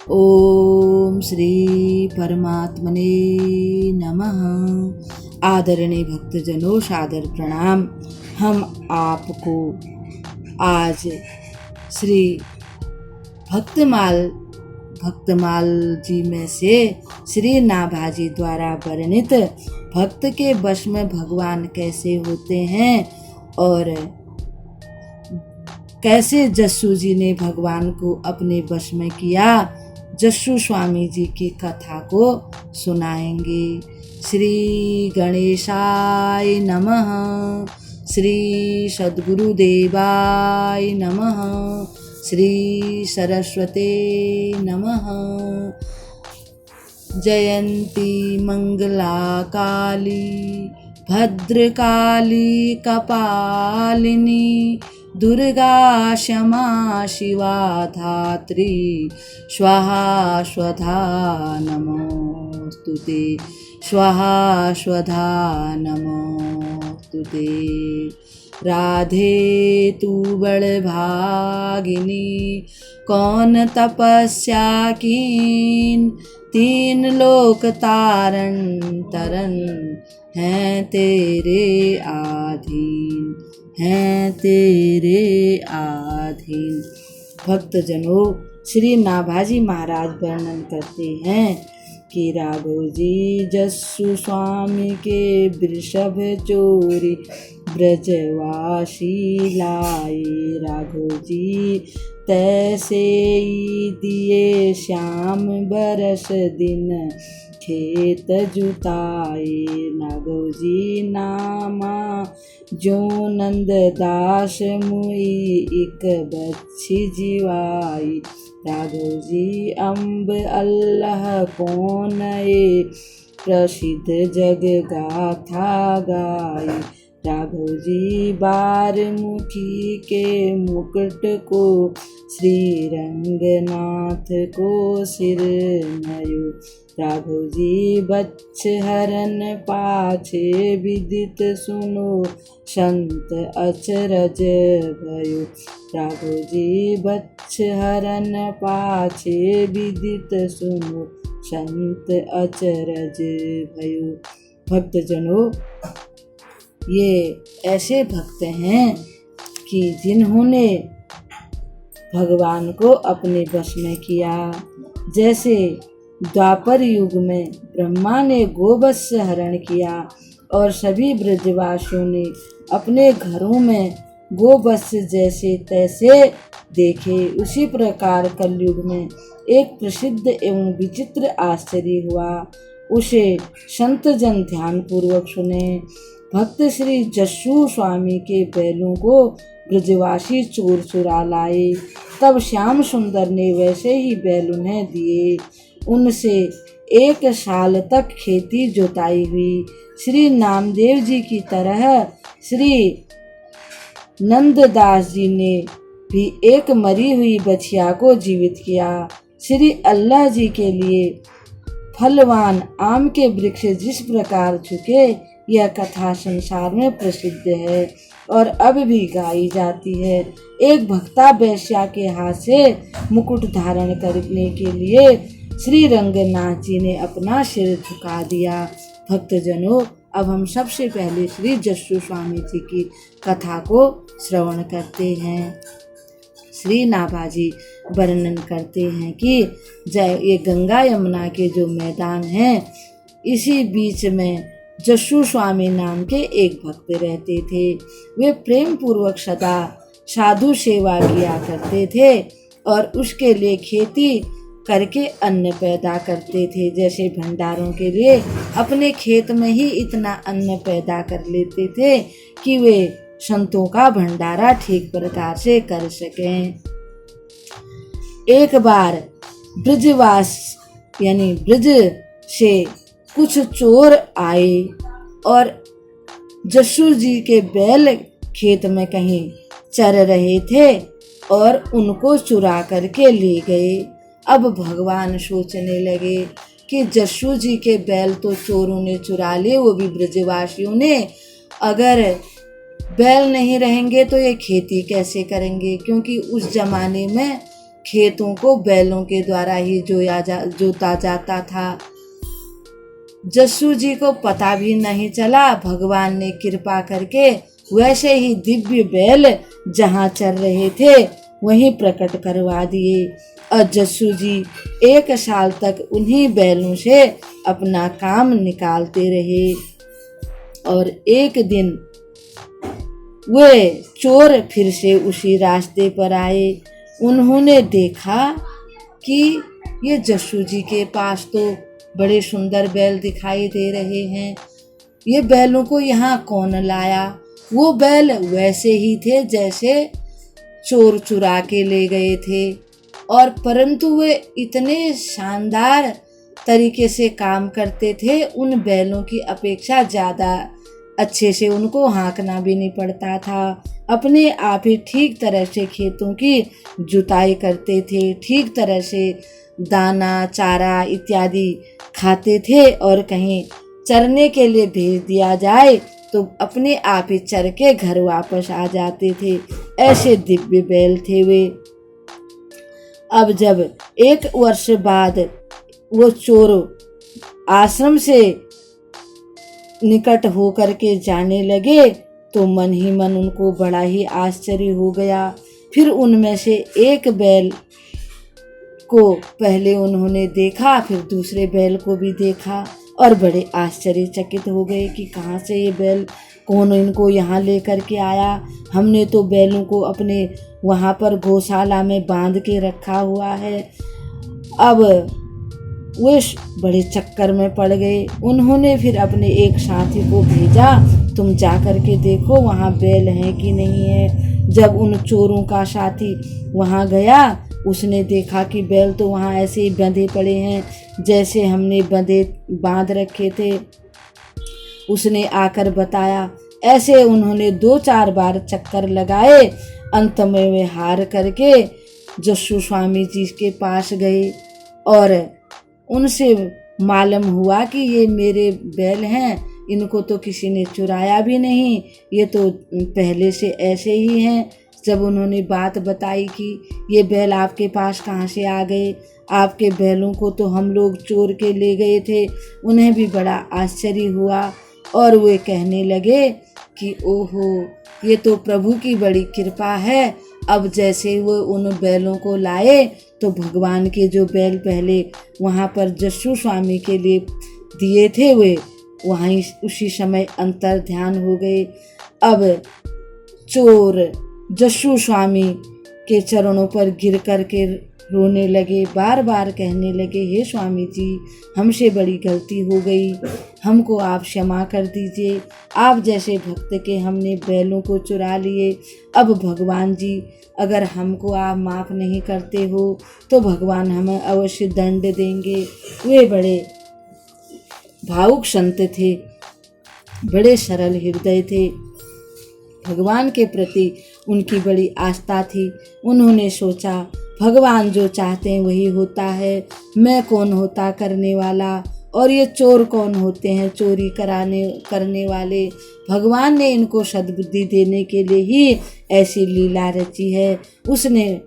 ओम श्री परमात्मने नमः। आदरणीय भक्तजनों, सादर प्रणाम। हम आपको आज श्री भक्तमाल जी में से श्री नाभाजी द्वारा वर्णित भक्त के वश में भगवान कैसे होते हैं और कैसे जस्सू जी ने भगवान को अपने वश में किया, जस्सू स्वामी जी की कथा को सुनाएंगे। श्री गणेशाय नमः। श्री सद्गुरुदेवाय नमः। श्री सरस्वते नमः। जयंती मंगला काली भद्रकाली कपालिनी दुर्गा क्षमा शिवा धात्री स्वाहा स्वधा नमोस्तुते। स्वाहा स्वधा नमोस्तुते। राधे तू बड़भागिनी कौन तपस्या कीन, तीन लोक तारण तरन हैं तेरे आधीन, हैं तेरे आधीन। भक्तजनों, श्री नाभाजी महाराज वर्णन करते हैं कि राघव जी जस्सू स्वामी के वृषभ चोरी ब्रजवासी लाए। राघव जी तैसे ही दिए श्याम बरस दिन खेत जुताए। नागव जी नामा जो नंद दास मुई एक बच्ची जीवाई। राघव जी अम्ब अल्लाह कौन ए प्रसिद्ध जग गाथा गाई। राघव जी बारमुखी के मुकुट को श्री रंगनाथ को सिर नयो। राघव जी बच्च हरन पाछे विदित सुनो संत अचरज भयो। राघव जी बच्च हरन पाछे विदित सुनो संत अचरज भयो। भक्तजनों, ये ऐसे भक्त हैं कि जिन्होंने भगवान को अपने वश में किया। जैसे द्वापर युग में ब्रह्मा ने गोवत्स हरण किया और सभी ब्रजवासियों ने अपने घरों में गोवत्स जैसे तैसे देखे, उसी प्रकार कलयुग में एक प्रसिद्ध एवं विचित्र आश्चर्य हुआ। उसे संत जन ध्यान पूर्वक सुने। भक्त श्री जस्सू स्वामी के बैलों को ब्रजवासी चोर चुरा लाए। तब श्याम सुंदर ने वैसे ही बैल उन्हें दिए। उनसे 1 साल तक खेती जोताई हुई। श्री नामदेव जी की तरह श्री नंददास जी ने भी एक मरी हुई बछिया को जीवित किया। श्री अल्लाह जी के लिए फलवान आम के वृक्ष जिस प्रकार झुके, यह कथा संसार में प्रसिद्ध है और अब भी गाई जाती है। एक भक्ता वैश्या के हाथ से मुकुट धारण करने के लिए श्री रंगनाथ जी ने अपना सिर झुका दिया। भक्तजनों, अब हम सबसे पहले श्री जस्सू स्वामी जी की कथा को श्रवण करते हैं। श्री नाभाजी वर्णन करते हैं कि ये गंगा यमुना के जो मैदान हैं, इसी बीच में जस्सू स्वामी नाम के एक भक्त रहते थे। वे प्रेम पूर्वक सदा साधु सेवा किया करते थे और उसके लिए खेती करके अन्न पैदा करते थे। जैसे भंडारों के लिए अपने खेत में ही इतना अन्न पैदा कर लेते थे कि वे संतों का भंडारा ठीक प्रकार से कर सकें। एक बार ब्रजवास यानी ब्रज से कुछ चोर आए और जस्सू जी के बैल खेत में कहीं चर रहे थे और उनको चुरा करके ले गए। अब भगवान सोचने लगे कि जस्सू जी के बैल तो चोरों ने चुरा लिए, वो भी ब्रजवासियों ने। अगर बैल नहीं रहेंगे तो ये खेती कैसे करेंगे, क्योंकि उस जमाने में खेतों को बैलों के द्वारा ही जोता जाता था। जस्सू जी को पता भी नहीं चला। भगवान ने कृपा करके वैसे ही दिव्य बैल जहाँ चल रहे थे वहीं प्रकट करवा दिए और जस्सू जी 1 साल तक उन्हीं बैलों से अपना काम निकालते रहे। और एक दिन वे चोर फिर से उसी रास्ते पर आए। उन्होंने देखा कि ये जस्सू जी के पास तो बड़े सुंदर बैल दिखाई दे रहे हैं, ये बैलों को यहाँ कौन लाया। वो बैल वैसे ही थे जैसे चोर चुरा के ले गए थे, और परंतु वे इतने शानदार तरीके से काम करते थे, उन बैलों की अपेक्षा ज़्यादा अच्छे से उनको हाँकना भी नहीं पड़ता था। अपने आप ही ठीक तरह से खेतों की जुताई करते थे, ठीक तरह से दाना चारा इत्यादि खाते थे, और कहीं चरने के लिए भेज दिया जाए तो अपने आप ही चर के घर वापस आ जाते थे। ऐसे दिव्य बैल थे वे। अब जब 1 वर्ष बाद वो चोर आश्रम से निकट होकर के जाने लगे तो मन ही मन उनको बड़ा ही आश्चर्य हो गया। फिर उनमें से एक बैल को पहले उन्होंने देखा, फिर दूसरे बैल को भी देखा और बड़े आश्चर्यचकित हो गए कि कहाँ से ये बैल, कौन इनको यहाँ लेकर के आया। हमने तो बैलों को अपने वहाँ पर गौशाला में बांध के रखा हुआ है। अब वे बड़े चक्कर में पड़ गए। उन्होंने फिर अपने एक साथी को भेजा, तुम जा कर के देखो वहाँ बैल हैं कि नहीं है। जब उन चोरों का साथी वहाँ गया, उसने देखा कि बैल तो वहाँ ऐसे ही बंधे पड़े हैं जैसे हमने बांध रखे थे। उसने आकर बताया। ऐसे उन्होंने 2-4 बार चक्कर लगाए। अंत में वे हार करके जस्सू स्वामी जी के पास गए और उनसे मालूम हुआ कि ये मेरे बैल हैं, इनको तो किसी ने चुराया भी नहीं, ये तो पहले से ऐसे ही हैं। जब उन्होंने बात बताई कि ये बैल आपके पास कहाँ से आ गए, आपके बैलों को तो हम लोग चोर के ले गए थे, उन्हें भी बड़ा आश्चर्य हुआ और वे कहने लगे कि ओहो, ये तो प्रभु की बड़ी कृपा है। अब जैसे वो उन बैलों को लाए तो भगवान के जो बैल पहले वहाँ पर जस्सू स्वामी के लिए दिए थे, वे वहीं उसी समय अंतर ध्यान हो गए। अब चोर जस्सू स्वामी के चरणों पर गिर कर के रोने लगे, बार बार कहने लगे, हे स्वामी जी, हमसे बड़ी गलती हो गई, हमको आप क्षमा कर दीजिए। आप जैसे भक्त के हमने बैलों को चुरा लिए। अब भगवान जी, अगर हमको आप माफ़ नहीं करते हो तो भगवान हमें अवश्य दंड देंगे। वे बड़े भावुक संत थे, बड़े सरल हृदय थे, भगवान के प्रति उनकी बड़ी आस्था थी। उन्होंने सोचा, भगवान जो चाहते हैं वही होता है, मैं कौन होता करने वाला, और ये चोर कौन होते हैं चोरी करने वाले। भगवान ने इनको सद्बुद्धि देने के लिए ही ऐसी लीला रची है। उसने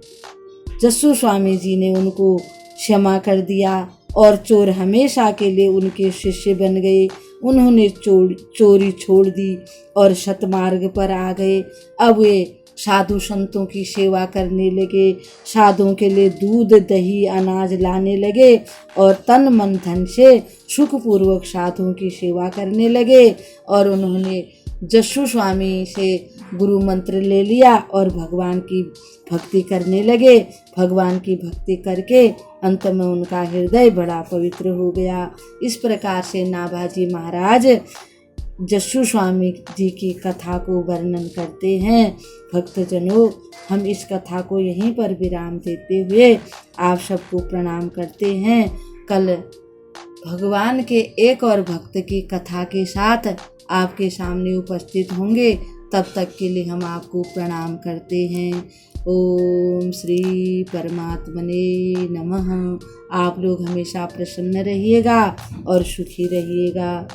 जस्सू स्वामी जी ने उनको क्षमा कर दिया और चोर हमेशा के लिए उनके शिष्य बन गए। उन्होंने चोरी छोड़ दी और सतमार्ग पर आ गए। अब वे साधु संतों की सेवा करने लगे, साधुओं के लिए दूध दही अनाज लाने लगे और तन मन धन से सुखपूर्वक साधुओं की सेवा करने लगे। और उन्होंने जस्सू स्वामी से गुरु मंत्र ले लिया और भगवान की भक्ति करने लगे। भगवान की भक्ति करके अंत में उनका हृदय बड़ा पवित्र हो गया। इस प्रकार से नाभाजी महाराज जस्सू स्वामी जी की कथा को वर्णन करते हैं। भक्तजनों, हम इस कथा को यहीं पर विराम देते हुए आप सबको प्रणाम करते हैं। कल भगवान के एक और भक्त की कथा के साथ आपके सामने उपस्थित होंगे। तब तक के लिए हम आपको प्रणाम करते हैं। ओम श्री परमात्मने नमः। आप लोग हमेशा प्रसन्न रहिएगा और सुखी रहिएगा।